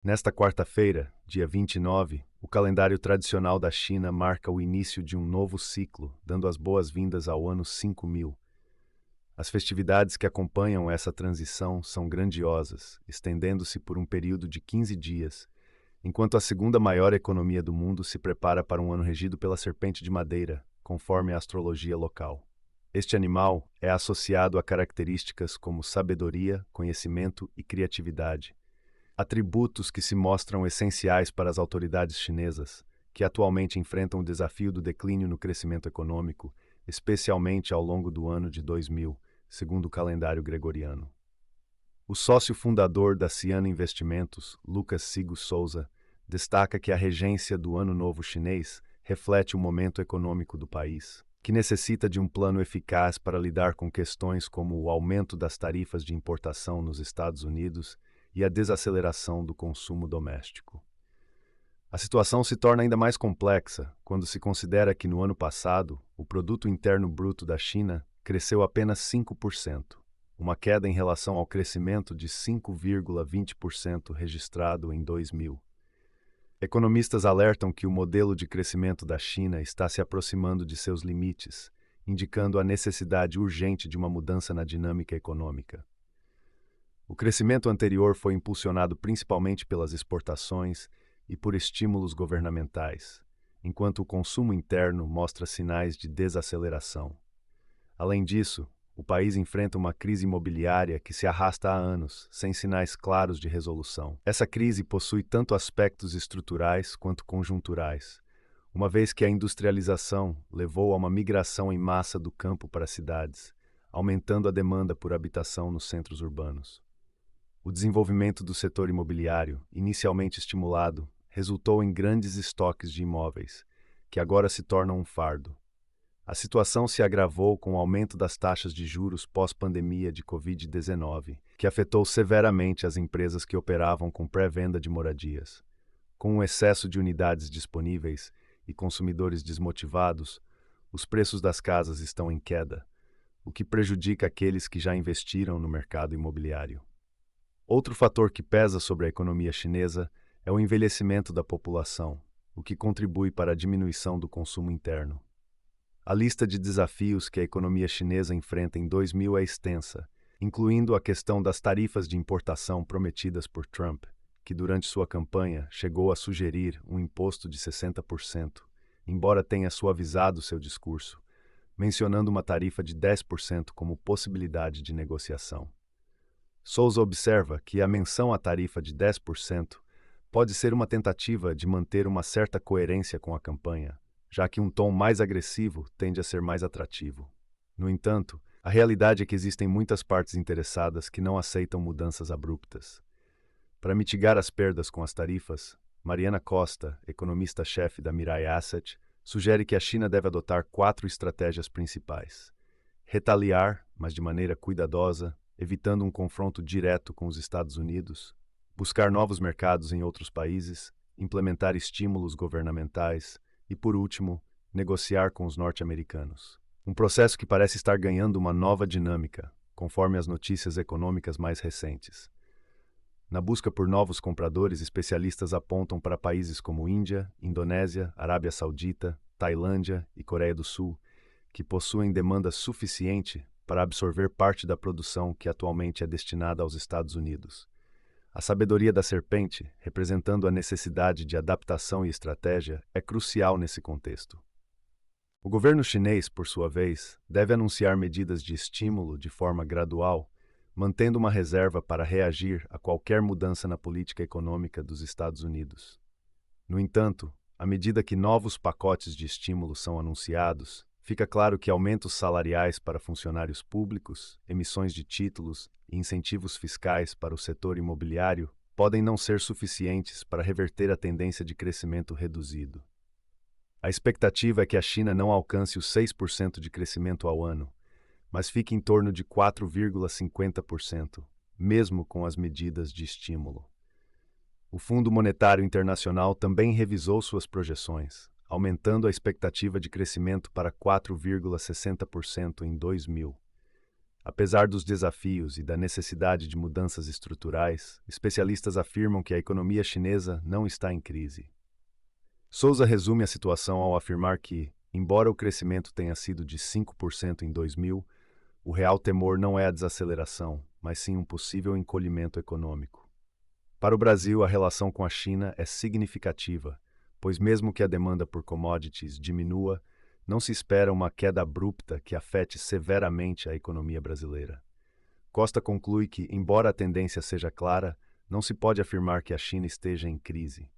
Nesta quarta-feira, dia 29, o calendário tradicional da China marca o início de um novo ciclo, dando as boas-vindas ao ano 5000. As festividades que acompanham essa transição são grandiosas, estendendo-se por um período de 15 dias, enquanto a segunda maior economia do mundo se prepara para um ano regido pela serpente de madeira, conforme a astrologia local. Este animal é associado a características como sabedoria, conhecimento e criatividade, atributos que se mostram essenciais para as autoridades chinesas, que atualmente enfrentam o desafio do declínio no crescimento econômico, especialmente ao longo do ano de 2000, segundo o calendário gregoriano. O sócio fundador da Ciano Investimentos, Lucas Sigo Souza, destaca que a regência do Ano Novo Chinês reflete o momento econômico do país, que necessita de um plano eficaz para lidar com questões como o aumento das tarifas de importação nos Estados Unidos e a desaceleração do consumo doméstico. A situação se torna ainda mais complexa quando se considera que no ano passado o produto interno bruto da China cresceu apenas 5%, uma queda em relação ao crescimento de 5,20% registrado em 2000. Economistas alertam que o modelo de crescimento da China está se aproximando de seus limites, indicando a necessidade urgente de uma mudança na dinâmica econômica. O crescimento anterior foi impulsionado principalmente pelas exportações e por estímulos governamentais, enquanto o consumo interno mostra sinais de desaceleração. Além disso, o país enfrenta uma crise imobiliária que se arrasta há anos, sem sinais claros de resolução. Essa crise possui tanto aspectos estruturais quanto conjunturais, uma vez que a industrialização levou a uma migração em massa do campo para as cidades, aumentando a demanda por habitação nos centros urbanos. O desenvolvimento do setor imobiliário, inicialmente estimulado, resultou em grandes estoques de imóveis, que agora se tornam um fardo. A situação se agravou com o aumento das taxas de juros pós-pandemia de Covid-19, que afetou severamente as empresas que operavam com pré-venda de moradias. Com um excesso de unidades disponíveis e consumidores desmotivados, os preços das casas estão em queda, o que prejudica aqueles que já investiram no mercado imobiliário. Outro fator que pesa sobre a economia chinesa é o envelhecimento da população, o que contribui para a diminuição do consumo interno. A lista de desafios que a economia chinesa enfrenta em 2000 é extensa, incluindo a questão das tarifas de importação prometidas por Trump, que durante sua campanha chegou a sugerir um imposto de 60%, embora tenha suavizado seu discurso, mencionando uma tarifa de 10% como possibilidade de negociação. Souza observa que a menção à tarifa de 10% pode ser uma tentativa de manter uma certa coerência com a campanha, já que um tom mais agressivo tende a ser mais atrativo. No entanto, a realidade é que existem muitas partes interessadas que não aceitam mudanças abruptas. Para mitigar as perdas com as tarifas, Mariana Costa, economista-chefe da Mirai Asset, sugere que a China deve adotar 4 estratégias principais: retaliar, mas de maneira cuidadosa, evitando um confronto direto com os Estados Unidos, buscar novos mercados em outros países, implementar estímulos governamentais e, por último, negociar com os norte-americanos. Um processo que parece estar ganhando uma nova dinâmica, conforme as notícias econômicas mais recentes. Na busca por novos compradores, especialistas apontam para países como Índia, Indonésia, Arábia Saudita, Tailândia e Coreia do Sul, que possuem demanda suficiente para absorver parte da produção que atualmente é destinada aos Estados Unidos. A sabedoria da serpente, representando a necessidade de adaptação e estratégia, é crucial nesse contexto. O governo chinês, por sua vez, deve anunciar medidas de estímulo de forma gradual, mantendo uma reserva para reagir a qualquer mudança na política econômica dos Estados Unidos. No entanto, à medida que novos pacotes de estímulo são anunciados, fica claro que aumentos salariais para funcionários públicos, emissões de títulos e incentivos fiscais para o setor imobiliário podem não ser suficientes para reverter a tendência de crescimento reduzido. A expectativa é que a China não alcance os 6% de crescimento ao ano, mas fique em torno de 4,50%, mesmo com as medidas de estímulo. O Fundo Monetário Internacional também revisou suas projeções, aumentando a expectativa de crescimento para 4,60% em 2000. Apesar dos desafios e da necessidade de mudanças estruturais, especialistas afirmam que a economia chinesa não está em crise. Souza resume a situação ao afirmar que, embora o crescimento tenha sido de 5% em 2000, o real temor não é a desaceleração, mas sim um possível encolhimento econômico. Para o Brasil, a relação com a China é significativa, pois mesmo que a demanda por commodities diminua, não se espera uma queda abrupta que afete severamente a economia brasileira. Costa conclui que, embora a tendência seja clara, não se pode afirmar que a China esteja em crise.